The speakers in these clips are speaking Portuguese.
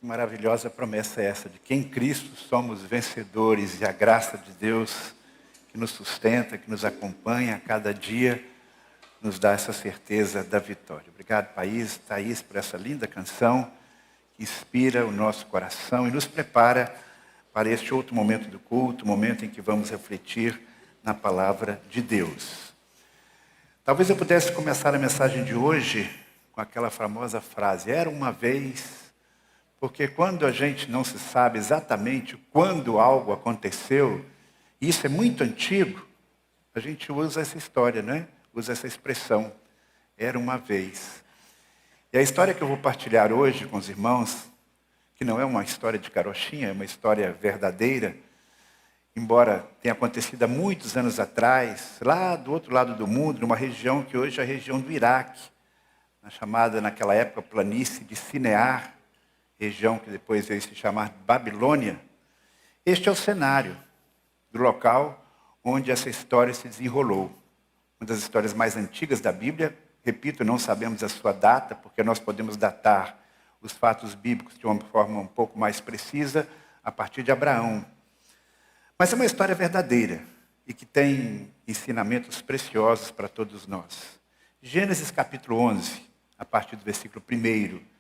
Que maravilhosa promessa é essa, de que em Cristo somos vencedores e a graça de Deus que nos sustenta, que nos acompanha a cada dia, nos dá essa certeza da vitória. Obrigado, Thaís, por essa linda canção que inspira o nosso coração e nos prepara para este outro momento do culto, o momento em que vamos refletir na palavra de Deus. Talvez eu pudesse começar a mensagem de hoje com aquela famosa frase, era uma vez... Porque quando a gente não se sabe exatamente quando algo aconteceu, e isso é muito antigo, a gente usa essa história, né? Usa essa expressão, era uma vez. E a história que eu vou partilhar hoje com os irmãos, que não é uma história de carochinha, é uma história verdadeira, embora tenha acontecido há muitos anos atrás, lá do outro lado do mundo, numa região que hoje é a região do Iraque, chamada naquela época planície de Sinear, região que depois veio se chamar Babilônia. Este é o cenário do local onde essa história se desenrolou. Uma das histórias mais antigas da Bíblia, repito, não sabemos a sua data, porque nós podemos datar os fatos bíblicos de uma forma um pouco mais precisa, a partir de Abraão. Mas é uma história verdadeira e que tem ensinamentos preciosos para todos nós. Gênesis capítulo 11, a partir do versículo 1.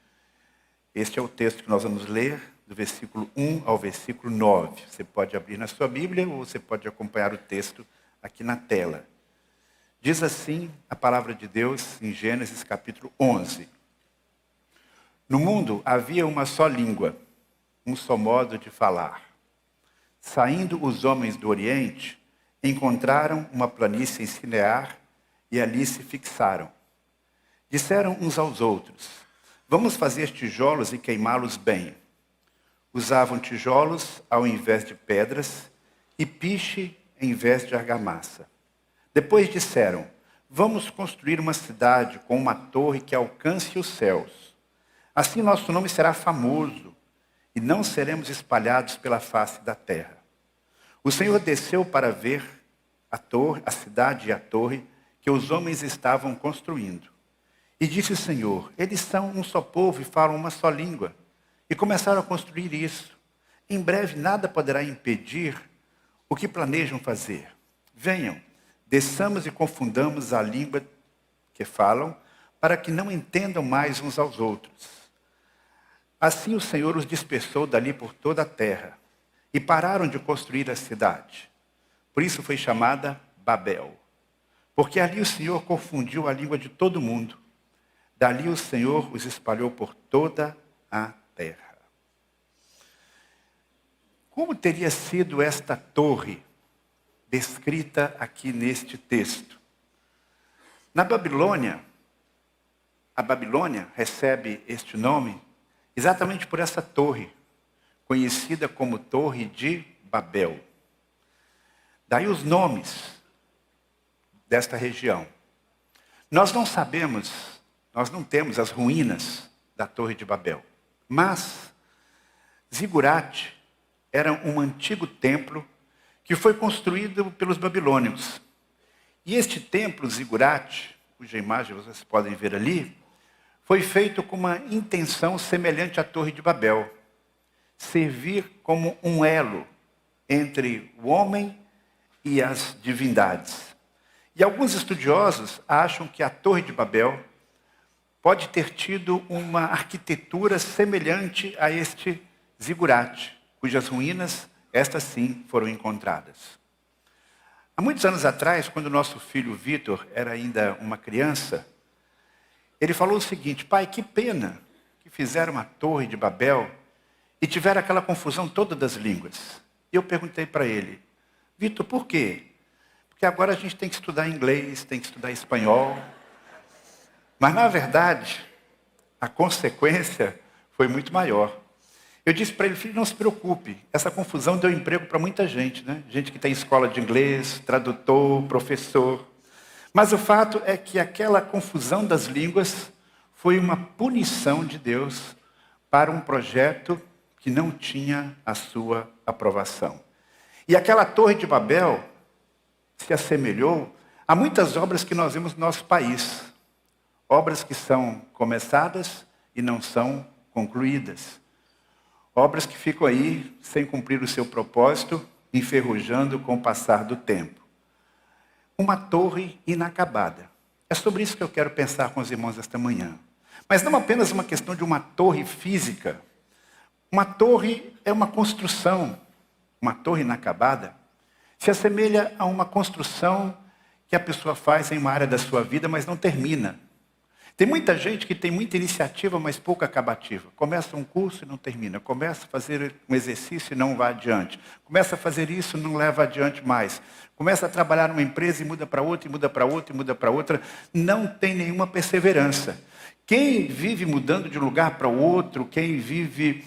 Este é o texto que nós vamos ler, do versículo 1 ao versículo 9. Você pode abrir na sua Bíblia ou você pode acompanhar o texto aqui na tela. Diz assim a palavra de Deus em Gênesis capítulo 11. No mundo havia uma só língua, um só modo de falar. Saindo os homens do Oriente, encontraram uma planície em Sinear e ali se fixaram. Disseram uns aos outros, vamos fazer tijolos e queimá-los bem. Usavam tijolos ao invés de pedras e piche em vez de argamassa. Depois disseram, vamos construir uma cidade com uma torre que alcance os céus. Assim nosso nome será famoso e não seremos espalhados pela face da terra. O Senhor desceu para ver a cidade e a torre que os homens estavam construindo. E disse o Senhor, eles são um só povo e falam uma só língua. E começaram a construir isso. Em breve nada poderá impedir o que planejam fazer. Venham, desçamos e confundamos a língua que falam, para que não entendam mais uns aos outros. Assim o Senhor os dispersou dali por toda a terra, e pararam de construir a cidade. Por isso foi chamada Babel. Porque ali o Senhor confundiu a língua de todo mundo. Dali o Senhor os espalhou por toda a terra. Como teria sido esta torre descrita aqui neste texto? Na Babilônia, a Babilônia recebe este nome exatamente por essa torre, conhecida como Torre de Babel. Daí os nomes desta região. Nós não sabemos... Nós não temos as ruínas da Torre de Babel. Mas Zigurate era um antigo templo que foi construído pelos babilônios. E este templo, Zigurate, cuja imagem vocês podem ver ali, foi feito com uma intenção semelhante à Torre de Babel. Servir como um elo entre o homem e as divindades. E alguns estudiosos acham que a Torre de Babel pode ter tido uma arquitetura semelhante a este Zigurate, cujas ruínas, estas sim, foram encontradas. Há muitos anos atrás, quando nosso filho Vitor era ainda uma criança, ele falou o seguinte, pai, que pena que fizeram uma torre de Babel e tiveram aquela confusão toda das línguas. E eu perguntei para ele, Vitor, por quê? Porque agora a gente tem que estudar inglês, tem que estudar espanhol. Mas, na verdade, a consequência foi muito maior. Eu disse para ele, filho, não se preocupe, essa confusão deu emprego para muita gente, né? Gente que tem escola de inglês, tradutor, professor. Mas o fato é que aquela confusão das línguas foi uma punição de Deus para um projeto que não tinha a sua aprovação. E aquela Torre de Babel se assemelhou a muitas obras que nós vemos no nosso país. Obras que são começadas e não são concluídas. Obras que ficam aí sem cumprir o seu propósito, enferrujando com o passar do tempo. Uma torre inacabada. É sobre isso que eu quero pensar com os irmãos esta manhã. Mas não apenas uma questão de uma torre física. Uma torre é uma construção. Uma torre inacabada se assemelha a uma construção que a pessoa faz em uma área da sua vida, mas não termina. Tem muita gente que tem muita iniciativa, mas pouca acabativa. Começa um curso e não termina. Começa a fazer um exercício e não vai adiante. Começa a fazer isso e não leva adiante mais. Começa a trabalhar numa empresa e muda para outra, e muda para outra, e muda para outra. Não tem nenhuma perseverança. Quem vive mudando de um lugar para o outro, quem vive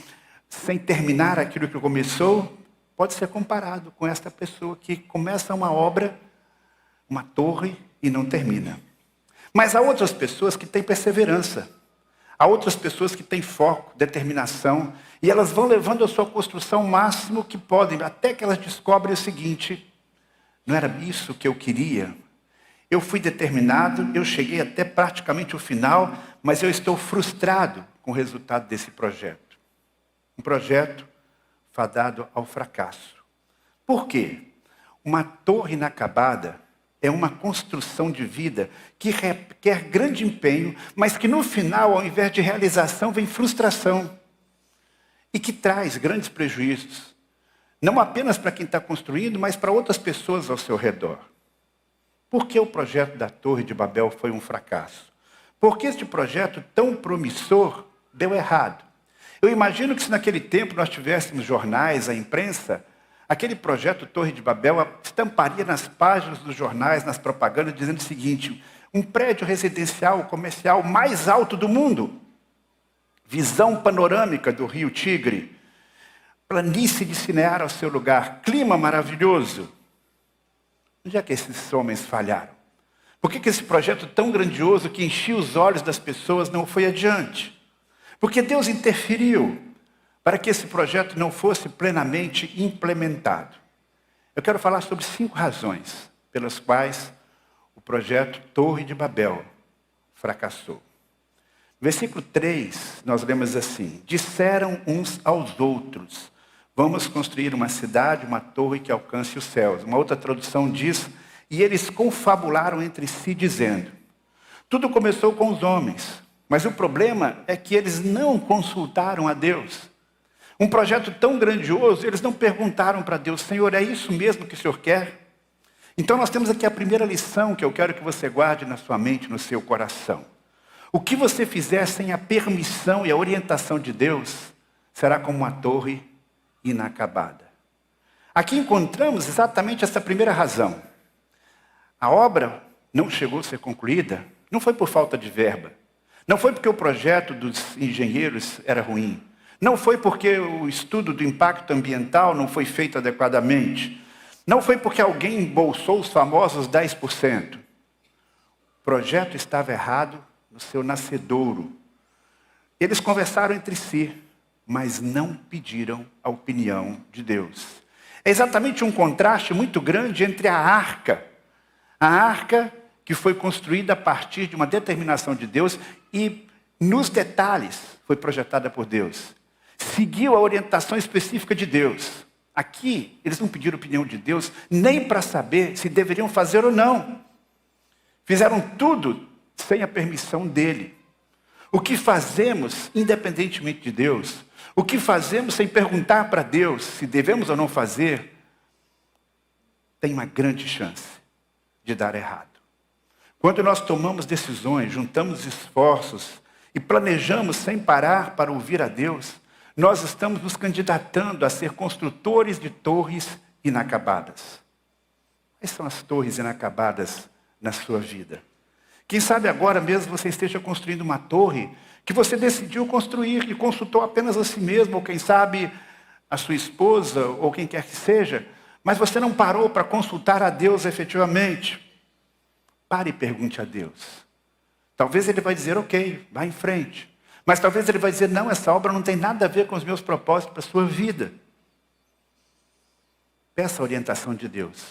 sem terminar aquilo que começou, pode ser comparado com esta pessoa que começa uma obra, uma torre, e não termina. Mas há outras pessoas que têm perseverança. Há outras pessoas que têm foco, determinação. E elas vão levando a sua construção o máximo que podem, até que elas descobrem o seguinte: não era isso que eu queria. Eu fui determinado, eu cheguei até praticamente o final, mas eu estou frustrado com o resultado desse projeto. Um projeto fadado ao fracasso. Por quê? Uma torre inacabada é uma construção de vida que requer grande empenho, mas que no final, ao invés de realização, vem frustração. E que traz grandes prejuízos. Não apenas para quem está construindo, mas para outras pessoas ao seu redor. Por que o projeto da Torre de Babel foi um fracasso? Porque este projeto tão promissor deu errado. Eu imagino que se naquele tempo nós tivéssemos jornais, a imprensa, aquele projeto Torre de Babel estamparia nas páginas dos jornais, nas propagandas, dizendo o seguinte: um prédio residencial, comercial mais alto do mundo, visão panorâmica do rio Tigre, planície de Cinear ao seu lugar, clima maravilhoso. Onde é que esses homens falharam? Por que esse projeto tão grandioso que enchia os olhos das pessoas não foi adiante? Porque Deus interferiu para que esse projeto não fosse plenamente implementado. Eu quero falar sobre 5 razões pelas quais o projeto Torre de Babel fracassou. No versículo 3, nós lemos assim: disseram uns aos outros, vamos construir uma cidade, uma torre que alcance os céus. Uma outra tradução diz, e eles confabularam entre si, dizendo. Tudo começou com os homens, mas o problema é que eles não consultaram a Deus. Um projeto tão grandioso, eles não perguntaram para Deus: Senhor, é isso mesmo que o Senhor quer? Então nós temos aqui a primeira lição que eu quero que você guarde na sua mente, no seu coração. O que você fizer sem a permissão e a orientação de Deus, será como uma torre inacabada. Aqui encontramos exatamente essa primeira razão. A obra não chegou a ser concluída, não foi por falta de verba. Não foi porque o projeto dos engenheiros era ruim. Não foi porque o estudo do impacto ambiental não foi feito adequadamente. Não foi porque alguém embolsou os famosos 10%. O projeto estava errado no seu nascedouro. Eles conversaram entre si, mas não pediram a opinião de Deus. É exatamente um contraste muito grande entre a arca que foi construída a partir de uma determinação de Deus e, nos detalhes, foi projetada por Deus. Seguiu a orientação específica de Deus. Aqui, eles não pediram opinião de Deus nem para saber se deveriam fazer ou não. Fizeram tudo sem a permissão dele. O que fazemos, independentemente de Deus, o que fazemos sem perguntar para Deus se devemos ou não fazer, tem uma grande chance de dar errado. Quando nós tomamos decisões, juntamos esforços e planejamos sem parar para ouvir a Deus, nós estamos nos candidatando a ser construtores de torres inacabadas. Quais são as torres inacabadas na sua vida? Quem sabe agora mesmo você esteja construindo uma torre que você decidiu construir e consultou apenas a si mesmo, ou quem sabe a sua esposa, ou quem quer que seja, mas você não parou para consultar a Deus efetivamente. Pare e pergunte a Deus. Talvez ele vai dizer, ok, vá em frente. Mas talvez ele vai dizer, não, essa obra não tem nada a ver com os meus propósitos para a sua vida. Peça a orientação de Deus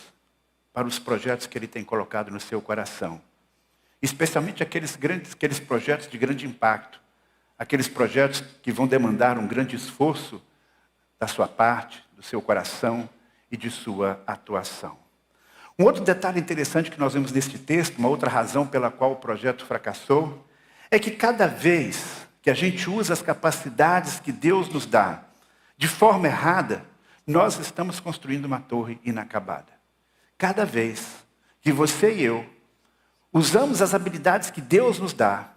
para os projetos que ele tem colocado no seu coração. Especialmente aqueles projetos de grande impacto. Aqueles projetos que vão demandar um grande esforço da sua parte, do seu coração e de sua atuação. Um outro detalhe interessante que nós vemos neste texto, uma outra razão pela qual o projeto fracassou, é que cada vez que a gente usa as capacidades que Deus nos dá de forma errada, nós estamos construindo uma torre inacabada. Cada vez que você e eu usamos as habilidades que Deus nos dá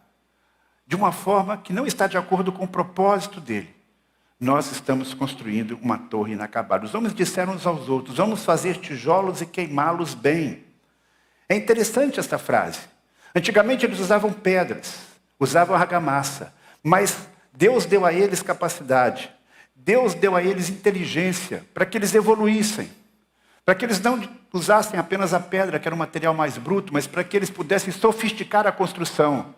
de uma forma que não está de acordo com o propósito dele, nós estamos construindo uma torre inacabada. Os homens disseram uns aos outros: vamos fazer tijolos e queimá-los bem. É interessante esta frase. Antigamente eles usavam pedras, usavam argamassa, mas Deus deu a eles capacidade, Deus deu a eles inteligência para que eles evoluíssem, para que eles não usassem apenas a pedra, que era um material mais bruto, mas para que eles pudessem sofisticar a construção,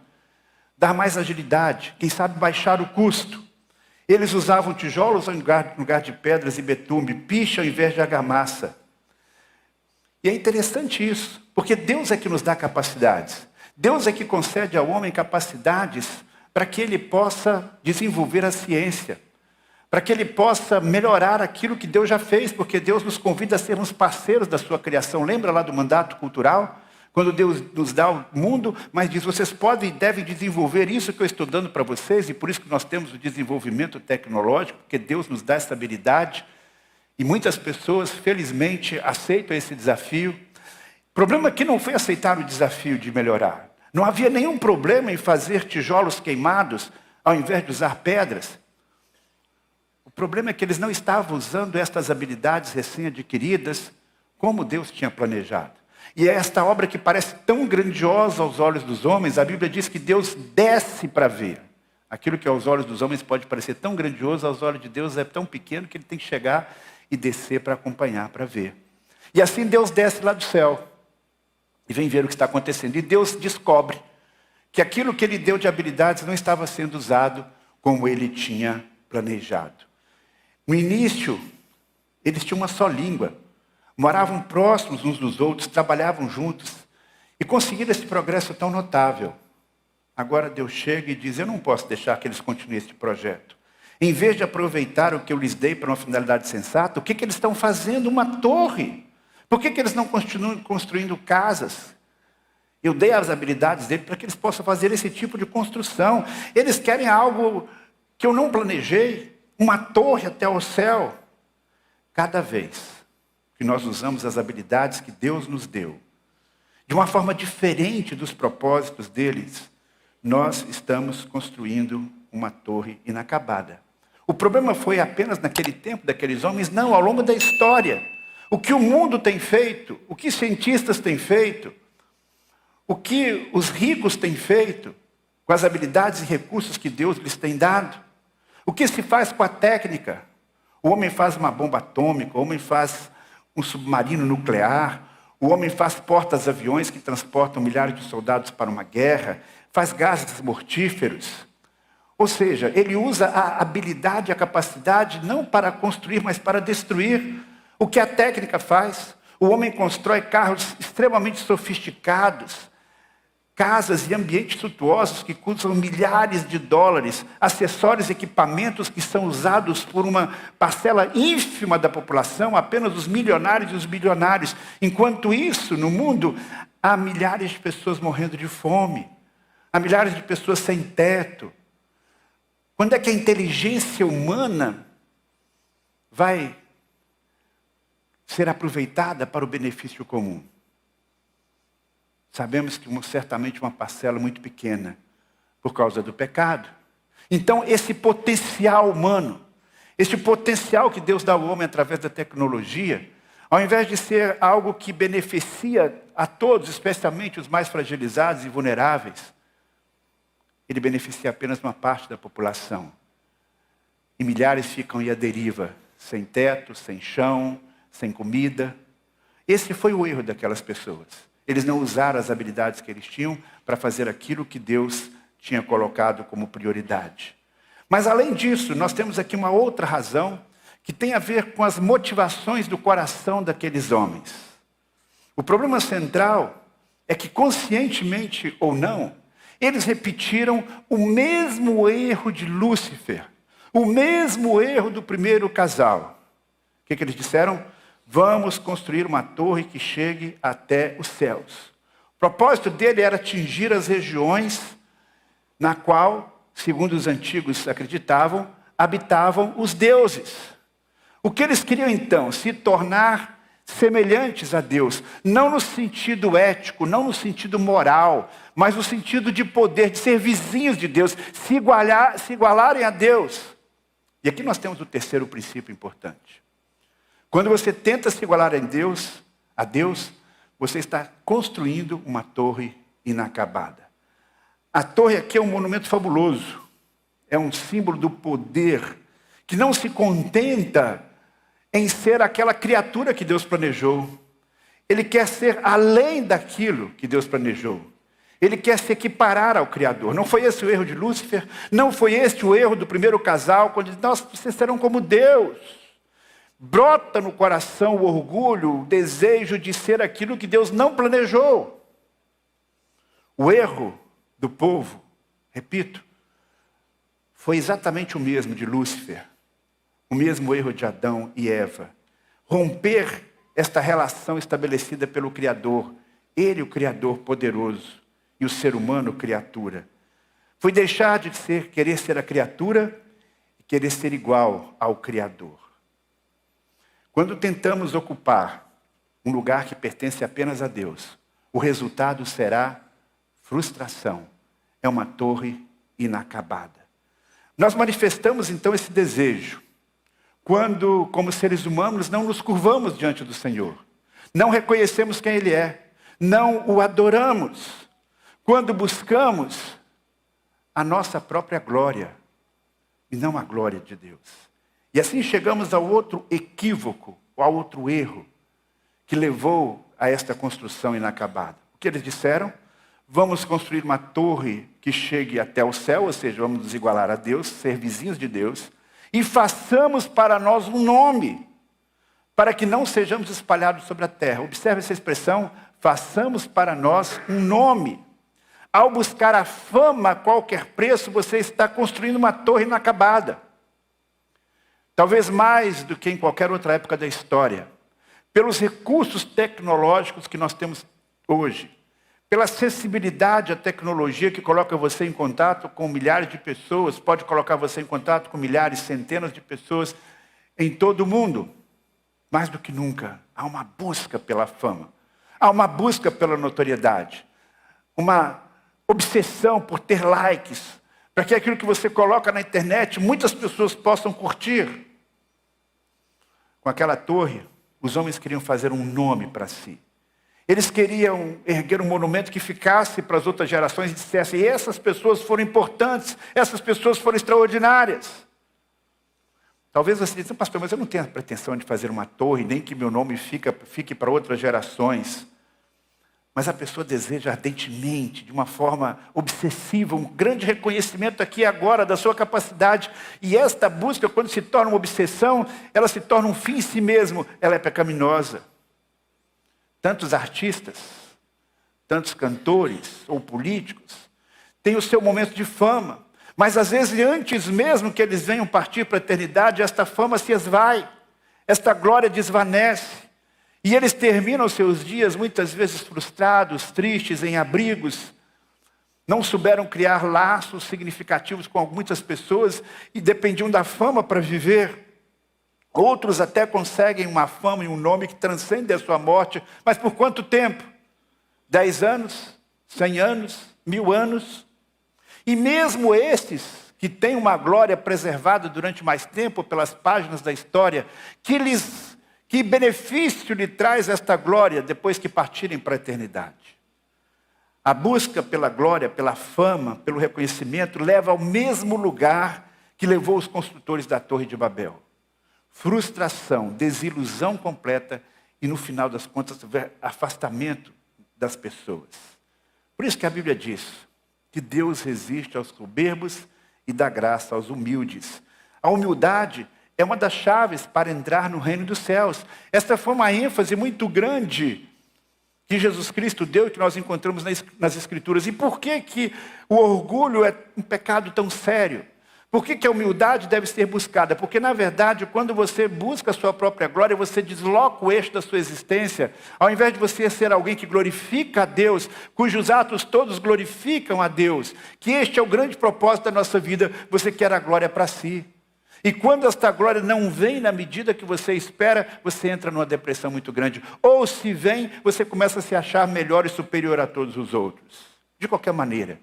dar mais agilidade, quem sabe baixar o custo. Eles usavam tijolos em lugar de pedras e betume, piche ao invés de argamassa. E é interessante isso, porque Deus é que nos dá capacidades. Deus é que concede ao homem capacidades para que ele possa desenvolver a ciência, para que ele possa melhorar aquilo que Deus já fez, porque Deus nos convida a sermos parceiros da sua criação. Lembra lá do mandato cultural? Quando Deus nos dá o mundo, mas diz: vocês podem e devem desenvolver isso que eu estou dando para vocês, e por isso que nós temos o desenvolvimento tecnológico, porque Deus nos dá essa habilidade, e muitas pessoas, felizmente, aceitam esse desafio. O problema aqui não foi aceitar o desafio de melhorar. Não havia nenhum problema em fazer tijolos queimados, ao invés de usar pedras. O problema é que eles não estavam usando estas habilidades recém-adquiridas como Deus tinha planejado. E é esta obra que parece tão grandiosa aos olhos dos homens, a Bíblia diz que Deus desce para ver. Aquilo que aos olhos dos homens pode parecer tão grandioso, aos olhos de Deus é tão pequeno que ele tem que chegar e descer para acompanhar, para ver. E assim Deus desce lá do céu e vem ver o que está acontecendo. E Deus descobre que aquilo que ele deu de habilidades não estava sendo usado como ele tinha planejado. No início, eles tinham uma só língua. Moravam próximos uns dos outros, trabalhavam juntos e conseguiram esse progresso tão notável. Agora Deus chega e diz: eu não posso deixar que eles continuem este projeto. Em vez de aproveitar o que eu lhes dei para uma finalidade sensata, o que eles estão fazendo? Uma torre. Por que eles não continuam construindo casas? Eu dei as habilidades deles para que eles possam fazer esse tipo de construção. Eles querem algo que eu não planejei, uma torre até o céu. Cada vez que nós usamos as habilidades que Deus nos deu de uma forma diferente dos propósitos deles, nós estamos construindo uma torre inacabada. O problema foi apenas naquele tempo daqueles homens? Não, ao longo da história. O que o mundo tem feito, o que cientistas têm feito, o que os ricos têm feito com as habilidades e recursos que Deus lhes tem dado, o que se faz com a técnica. O homem faz uma bomba atômica, o homem faz um submarino nuclear, o homem faz portas-aviões que transportam milhares de soldados para uma guerra, faz gases mortíferos. Ou seja, ele usa a habilidade, a capacidade, não para construir, mas para destruir. O que a técnica faz? O homem constrói carros extremamente sofisticados, casas e ambientes suntuosos que custam milhares de dólares, acessórios e equipamentos que são usados por uma parcela ínfima da população, apenas os milionários e os bilionários. Enquanto isso, no mundo, há milhares de pessoas morrendo de fome, há milhares de pessoas sem teto. Quando é que a inteligência humana vai ser aproveitada para o benefício comum? Sabemos que certamente uma parcela muito pequena, por causa do pecado. Então, esse potencial humano, esse potencial que Deus dá ao homem através da tecnologia, ao invés de ser algo que beneficia a todos, especialmente os mais fragilizados e vulneráveis, ele beneficia apenas uma parte da população. E milhares ficam aí à deriva, sem teto, sem chão, sem comida. Esse foi o erro daquelas pessoas. Eles não usaram as habilidades que eles tinham para fazer aquilo que Deus tinha colocado como prioridade. Mas além disso, nós temos aqui uma outra razão que tem a ver com as motivações do coração daqueles homens. O problema central é que, conscientemente ou não, eles repetiram o mesmo erro de Lúcifer, O mesmo erro do primeiro casal. O que eles disseram? Vamos construir uma torre que chegue até os céus. O propósito dele era atingir as regiões na qual, segundo os antigos acreditavam, habitavam os deuses. O que eles queriam então? Se tornar semelhantes a Deus. Não no sentido ético, não no sentido moral, mas no sentido de poder, de ser vizinhos de Deus, se igualarem a Deus. E aqui nós temos o terceiro princípio importante. Quando você tenta se igualar a Deus, você está construindo uma torre inacabada. A torre aqui é um monumento fabuloso. É um símbolo do poder que não se contenta em ser aquela criatura que Deus planejou. Ele quer ser além daquilo que Deus planejou. Ele quer se equiparar ao Criador. Não foi esse o erro de Lúcifer? Não foi este o erro do primeiro casal, quando diz, nós, vocês serão como Deus. Brota no coração o orgulho, o desejo de ser aquilo que Deus não planejou. O erro do povo, repito, foi exatamente o mesmo de Lúcifer. O mesmo erro de Adão e Eva. Romper esta relação estabelecida pelo Criador. Ele, o Criador poderoso, e o ser humano, criatura. Foi deixar de querer ser a criatura e querer ser igual ao Criador. Quando tentamos ocupar um lugar que pertence apenas a Deus, o resultado será frustração. É uma torre inacabada. Nós manifestamos então esse desejo quando, como seres humanos, não nos curvamos diante do Senhor. Não reconhecemos quem Ele é. Não o adoramos. Quando buscamos a nossa própria glória e não a glória de Deus. E assim chegamos ao outro equívoco, ao outro erro, que levou a esta construção inacabada. O que eles disseram? Vamos construir uma torre que chegue até o céu, ou seja, vamos nos igualar a Deus, ser vizinhos de Deus, e façamos para nós um nome, para que não sejamos espalhados sobre a terra. Observe essa expressão, façamos para nós um nome. Ao buscar a fama a qualquer preço, você está construindo uma torre inacabada. Talvez mais do que em qualquer outra época da história. Pelos recursos tecnológicos que nós temos hoje. Pela acessibilidade à tecnologia que coloca você em contato com milhares de pessoas, pode colocar você em contato com milhares, centenas de pessoas em todo o mundo. Mais do que nunca, há uma busca pela fama. Há uma busca pela notoriedade. Uma obsessão por ter likes, para que aquilo que você coloca na internet, muitas pessoas possam curtir. Com aquela torre, os homens queriam fazer um nome para si. Eles queriam erguer um monumento que ficasse para as outras gerações e dissesse, e essas pessoas foram importantes, essas pessoas foram extraordinárias. Talvez você diga, pastor, mas eu não tenho a pretensão de fazer uma torre, nem que meu nome fique para outras gerações. Mas a pessoa deseja ardentemente, de uma forma obsessiva, um grande reconhecimento aqui e agora da sua capacidade. E esta busca, quando se torna uma obsessão, ela se torna um fim em si mesmo. Ela é pecaminosa. Tantos artistas, tantos cantores ou políticos têm o seu momento de fama. Mas às vezes, antes mesmo que eles venham partir para a eternidade, esta fama se esvai. Esta glória desvanece. E eles terminam seus dias muitas vezes frustrados, tristes, em abrigos. Não souberam criar laços significativos com muitas pessoas e dependiam da fama para viver. Outros até conseguem uma fama e um nome que transcende a sua morte. Mas por quanto tempo? 10 anos? 100 anos? 1000 anos? E mesmo esses que têm uma glória preservada durante mais tempo pelas páginas da história, que benefício lhe traz esta glória depois que partirem para a eternidade? A busca pela glória, pela fama, pelo reconhecimento, leva ao mesmo lugar que levou os construtores da Torre de Babel. Frustração, desilusão completa e, no final das contas, afastamento das pessoas. Por isso que a Bíblia diz que Deus resiste aos soberbos e dá graça aos humildes. A humildade é uma das chaves para entrar no reino dos céus. Esta foi uma ênfase muito grande que Jesus Cristo deu e que nós encontramos nas Escrituras. E por que o orgulho é um pecado tão sério? Por que a humildade deve ser buscada? Porque, na verdade, quando você busca a sua própria glória, você desloca o eixo da sua existência. Ao invés de você ser alguém que glorifica a Deus, cujos atos todos glorificam a Deus, que este é o grande propósito da nossa vida, você quer a glória para si. E quando esta glória não vem na medida que você espera, você entra numa depressão muito grande. Ou se vem, você começa a se achar melhor e superior a todos os outros. De qualquer maneira,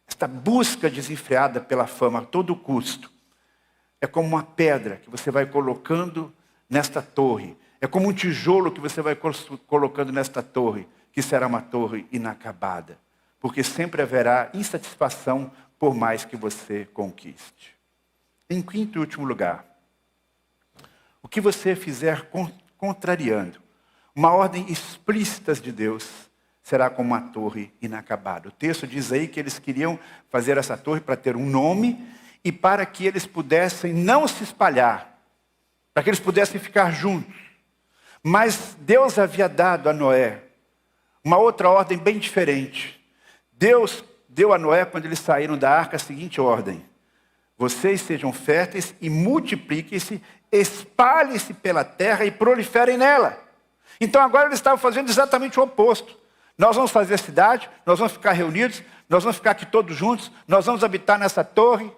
esta busca desenfreada pela fama a todo custo é como uma pedra que você vai colocando nesta torre. É como um tijolo que você vai colocando nesta torre, que será uma torre inacabada. Porque sempre haverá insatisfação por mais que você conquiste. Em quinto e último lugar, o que você fizer contrariando uma ordem explícita de Deus, será como uma torre inacabada. O texto diz aí que eles queriam fazer essa torre para ter um nome e para que eles pudessem não se espalhar, para que eles pudessem ficar juntos. Mas Deus havia dado a Noé uma outra ordem bem diferente. Deus deu a Noé, quando eles saíram da arca, a seguinte ordem: vocês sejam férteis e multipliquem-se, espalhem-se pela terra e proliferem nela. Então agora eles estavam fazendo exatamente o oposto. Nós vamos fazer a cidade, nós vamos ficar reunidos, nós vamos ficar aqui todos juntos, nós vamos habitar nessa torre,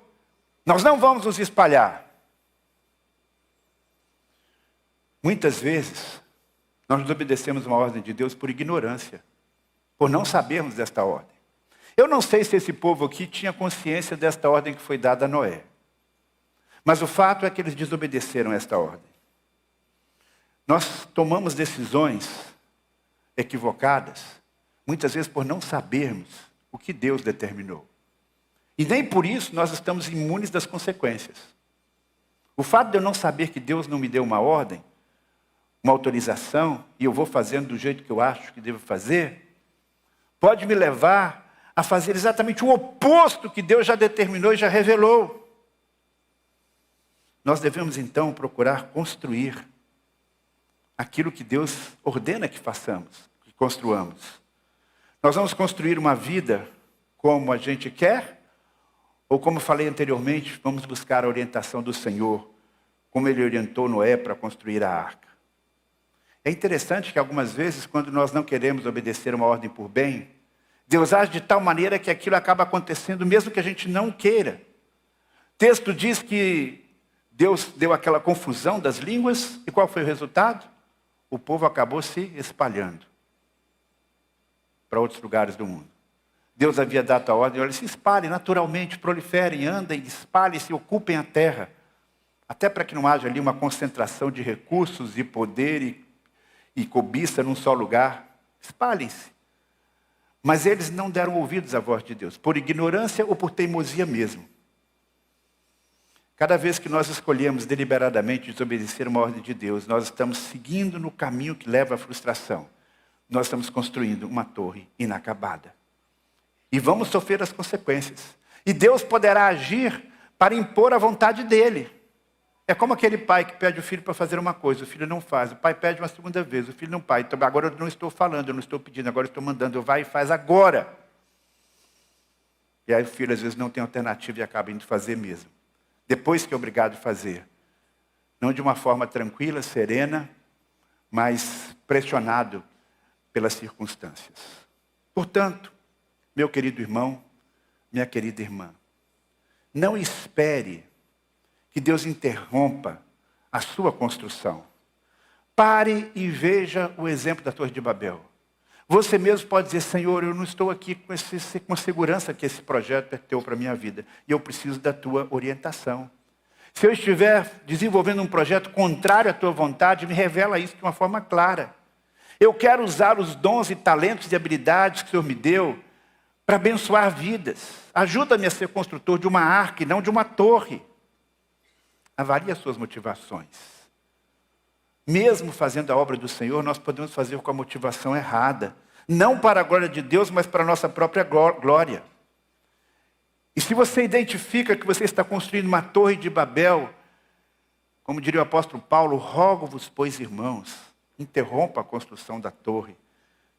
nós não vamos nos espalhar. Muitas vezes, nós desobedecemos uma ordem de Deus por ignorância, por não sabermos desta ordem. Eu não sei se esse povo aqui tinha consciência desta ordem que foi dada a Noé. Mas o fato é que eles desobedeceram esta ordem. Nós tomamos decisões equivocadas, muitas vezes por não sabermos o que Deus determinou. E nem por isso nós estamos imunes das consequências. O fato de eu não saber que Deus não me deu uma ordem, uma autorização, e eu vou fazendo do jeito que eu acho que devo fazer, pode me levar a fazer exatamente o oposto que Deus já determinou e já revelou. Nós devemos então procurar construir aquilo que Deus ordena que façamos, que construamos. Nós vamos construir uma vida como a gente quer, ou como falei anteriormente, vamos buscar a orientação do Senhor, como Ele orientou Noé para construir a arca. É interessante que algumas vezes, quando nós não queremos obedecer uma ordem por bem, Deus age de tal maneira que aquilo acaba acontecendo mesmo que a gente não queira. O texto diz que Deus deu aquela confusão das línguas, e qual foi o resultado? O povo acabou se espalhando para outros lugares do mundo. Deus havia dado a ordem, olha, se espalhem naturalmente, proliferem, andem, espalhem-se, ocupem a terra. Até para que não haja ali uma concentração de recursos e poder e cobiça num só lugar. Espalhem-se. Mas eles não deram ouvidos à voz de Deus, por ignorância ou por teimosia mesmo. Cada vez que nós escolhemos deliberadamente desobedecer uma ordem de Deus, nós estamos seguindo no caminho que leva à frustração. Nós estamos construindo uma torre inacabada. E vamos sofrer as consequências. E Deus poderá agir para impor a vontade dele. É como aquele pai que pede o filho para fazer uma coisa, o filho não faz. O pai pede uma segunda vez, o filho não faz. Então, agora eu não estou falando, eu não estou pedindo, agora eu estou mandando. Eu vai e faz agora. E aí o filho às vezes não tem alternativa e acaba indo fazer mesmo. Depois que é obrigado a fazer. Não de uma forma tranquila, serena, mas pressionado pelas circunstâncias. Portanto, meu querido irmão, minha querida irmã, não espere que Deus interrompa a sua construção. Pare e veja o exemplo da Torre de Babel. Você mesmo pode dizer, Senhor, eu não estou aqui com a segurança que esse projeto é teu para a minha vida. E eu preciso da tua orientação. Se eu estiver desenvolvendo um projeto contrário à tua vontade, me revela isso de uma forma clara. Eu quero usar os dons e talentos e habilidades que o Senhor me deu para abençoar vidas. Ajuda-me a ser construtor de uma arca e não de uma torre. Avalie as suas motivações. Mesmo fazendo a obra do Senhor, nós podemos fazer com a motivação errada. Não para a glória de Deus, mas para a nossa própria glória. E se você identifica que você está construindo uma torre de Babel, como diria o apóstolo Paulo, rogo-vos, pois, irmãos, interrompa a construção da torre.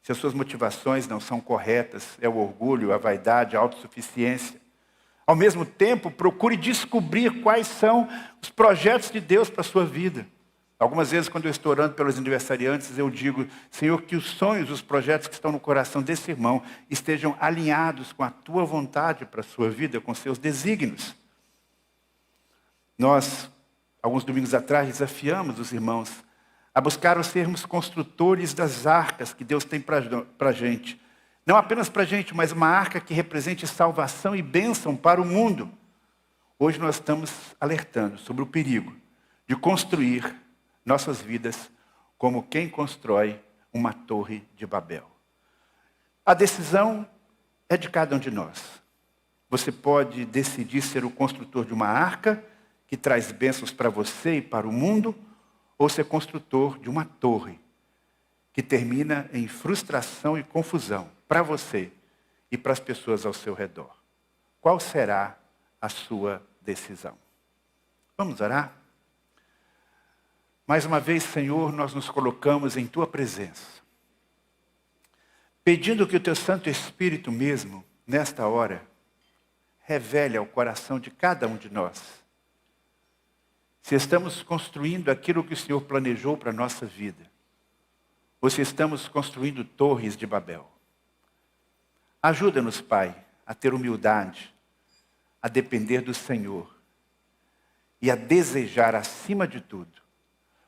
Se as suas motivações não são corretas, é o orgulho, a vaidade, a autossuficiência. Ao mesmo tempo, procure descobrir quais são os projetos de Deus para a sua vida. Algumas vezes, quando eu estou orando pelos aniversariantes, eu digo, Senhor, que os sonhos, os projetos que estão no coração desse irmão estejam alinhados com a tua vontade para a sua vida, com seus desígnios. Nós, alguns domingos atrás, desafiamos os irmãos a buscar sermos construtores das arcas que Deus tem para a gente. Não apenas para a gente, mas uma arca que represente salvação e bênção para o mundo. Hoje nós estamos alertando sobre o perigo de construir nossas vidas como quem constrói uma torre de Babel. A decisão é de cada um de nós. Você pode decidir ser o construtor de uma arca que traz bênçãos para você e para o mundo, ou ser construtor de uma torre que termina em frustração e confusão para você e para as pessoas ao seu redor. Qual será a sua decisão? Vamos orar? Mais uma vez, Senhor, nós nos colocamos em Tua presença, pedindo que o Teu Santo Espírito mesmo, nesta hora, revele ao coração de cada um de nós se estamos construindo aquilo que o Senhor planejou para a nossa vida, ou se estamos construindo torres de Babel. Ajuda-nos, Pai, a ter humildade, a depender do Senhor e a desejar, acima de tudo,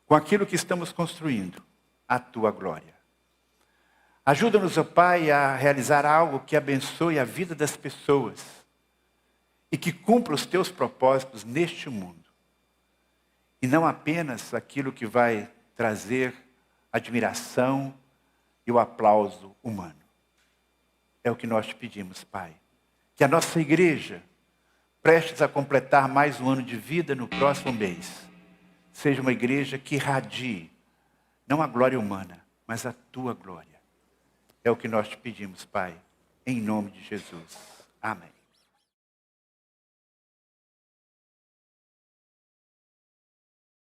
com aquilo que estamos construindo, a Tua glória. Ajuda-nos, ó Pai, a realizar algo que abençoe a vida das pessoas e que cumpra os Teus propósitos neste mundo. E não apenas aquilo que vai trazer admiração e o aplauso humano. É o que nós te pedimos, Pai. Que a nossa igreja, prestes a completar mais um ano de vida no próximo mês, seja uma igreja que irradie, não a glória humana, mas a Tua glória. É o que nós te pedimos, Pai, em nome de Jesus. Amém.